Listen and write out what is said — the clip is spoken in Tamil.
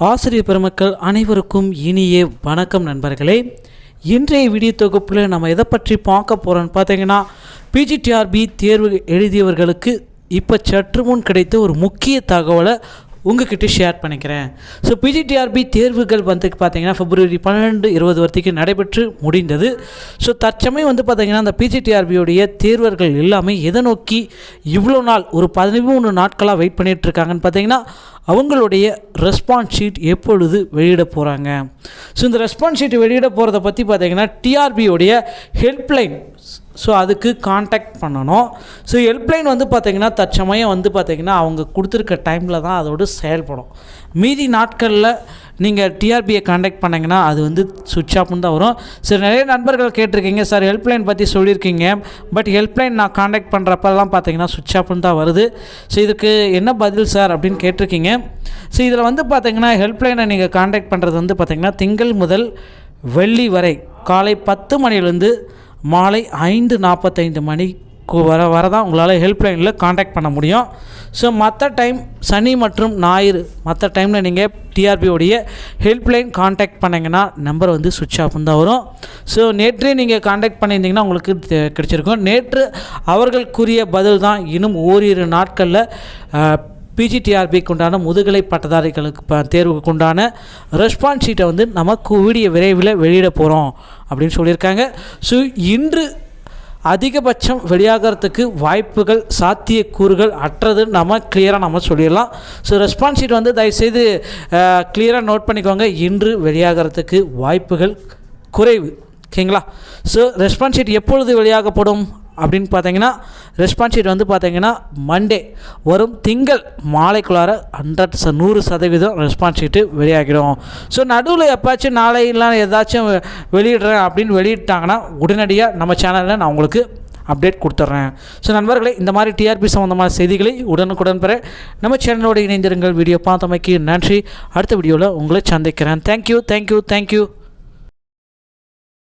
ஆசிரியர் பெருமக்கள் அனைவருக்கும் இனிய வணக்கம் நண்பர்களே. இன்றைய வீடியோ தொகுப்பில் நம்ம எதை பற்றி பார்க்க போகிறோன்னு பார்த்தீங்கன்னா, பிஜிடிஆர்பி தேர்வு எழுதியவர்களுக்கு இப்போ சற்று முன் கிடைத்த ஒரு முக்கிய தகவலை உங்ககிட்ட ஷேர் பண்ணிக்கிறேன். ஸோ பிஜிடிஆர்பி தேர்வுகள் வந்து பார்த்திங்கன்னா February 12, 20 வரைக்கும் நடைபெற்று முடிந்தது. ஸோ தற்சமயம் வந்து பார்த்திங்கன்னா அந்த பிஜிடிஆர்பியோடைய தேர்வர்கள் எல்லாமே எதை நோக்கி இவ்வளோ நாள் ஒரு 13 நாட்களாக வெயிட் பண்ணிகிட்ருக்காங்கன்னு பார்த்திங்கன்னா, அவங்களுடைய ரெஸ்பான்ஸ் ஷீட் எப்பொழுது வெளியிட போகிறாங்க. ஸோ இந்த ரெஸ்பான்ஸ் ஷீட் வெளியிட போகிறத பற்றி பார்த்திங்கன்னா டிஆர்பியோடைய ஹெல்ப்லைன், ஸோ அதுக்கு காண்டாக்ட் பண்ணணும். ஸோ ஹெல்ப்லைன் வந்து பார்த்திங்கன்னா தற்சமயம் வந்து பார்த்திங்கன்னா அவங்க கொடுத்துருக்க டைமில் தான் அதோடு செயல்படும். மீதி நாட்களில் நீங்கள் டிஆர்பியை காண்டாக்ட் பண்ணிங்கன்னா அது வந்து சுவிட்ச் ஆஃப்னு தான் வரும். சரி, நிறைய நண்பர்கள் கேட்டிருக்கீங்க, சார் ஹெல்ப்லைன் பற்றி சொல்லியிருக்கீங்க, பட் ஹெல்ப்லைன் நான் காண்டாக்ட் பண்ணுறப்பெல்லாம் பார்த்தீங்கன்னா சுவிட்ச் ஆஃப்னு தான் வருது. ஸோ இதுக்கு என்ன பதில் சார் அப்படின்னு கேட்டிருக்கீங்க. ஸோ இதில் வந்து பார்த்தீங்கன்னா ஹெல்ப்லைனை நீங்கள் காண்டாக்ட் பண்ணுறது வந்து பார்த்திங்கன்னா திங்கள் முதல் வெள்ளி வரை காலை 10 மணிலேருந்து மாலை 5:45 மணிக்கு வர தான் உங்களால் ஹெல்ப்லைனில் காண்டாக்ட் பண்ண முடியும். ஸோ மற்ற டைம் சனி மற்றும் ஞாயிறு மற்ற டைமில் நீங்கள் டிஆர்பியோடைய ஹெல்ப்லைன் காண்டாக்ட் பண்ணிங்கன்னா நம்பர் வந்து சுவிட்ச் ஆஃப்னு தான் வரும். ஸோ நேற்றே நீங்கள் காண்டாக்ட் பண்ணியிருந்தீங்கன்னா உங்களுக்கு கிடச்சிருக்கும். நேற்று அவர்களுக்குரிய பதில் தான் இன்னும் ஓரிரு நாட்களில் பிஜிடிஆர்பிக்கு உண்டான முதுகலை பட்டதாரிகளுக்கு தேர்வுக்கு உண்டான ரெஸ்பான்ஸ் ஷீட்டை வந்து நம்ம கூடிய விரைவில் வெளியிட போகிறோம் அப்படின்னு சொல்லியிருக்காங்க. ஸோ இன்று அதிகபட்சம் வெளியாகிறதுக்கு வாய்ப்புகள் சாத்தியக்கூறுகள் அற்றது நம்ம கிளியராக நம்ம சொல்லிடலாம். ஸோ ரெஸ்பான்ஸ் ஷீட் வந்து தயவுசெய்து கிளியராக நோட் பண்ணிக்கோங்க, இன்று வெளியாகிறதுக்கு வாய்ப்புகள் குறைவு. ஓகேங்களா? ஸோ ரெஸ்பான்ஸ் ஷீட் எப்பொழுது வெளியாகப்படும் அப்படின்னு பார்த்தீங்கன்னா, ரெஸ்பான்ஸ் ஷீட் வந்து பார்த்தீங்கன்னா மண்டே வரும் திங்கள் மாலைக்குள்ளார 100% ரெஸ்பான்ஸ் ஷீட்டு வெளியாகிடும். ஸோ நடுவில் எப்போச்சும் நாளையெல்லாம் ஏதாச்சும் வெளியிடுறேன் அப்படின்னு வெளியிட்டாங்கன்னா உடனடியாக நம்ம சேனலில் நான் உங்களுக்கு அப்டேட் கொடுத்துட்றேன். ஸோ நண்பர்களே, இந்த மாதிரி டிஆர்பி சம்மந்தமான செய்திகளை உடனுக்குடன் பெற நம்ம சேனலோடு இணைந்திருங்கள். வீடியோ பார்த்தமைக்கு நன்றி. அடுத்த வீடியோவில் உங்களை சந்திக்கிறேன். தேங்க்யூ.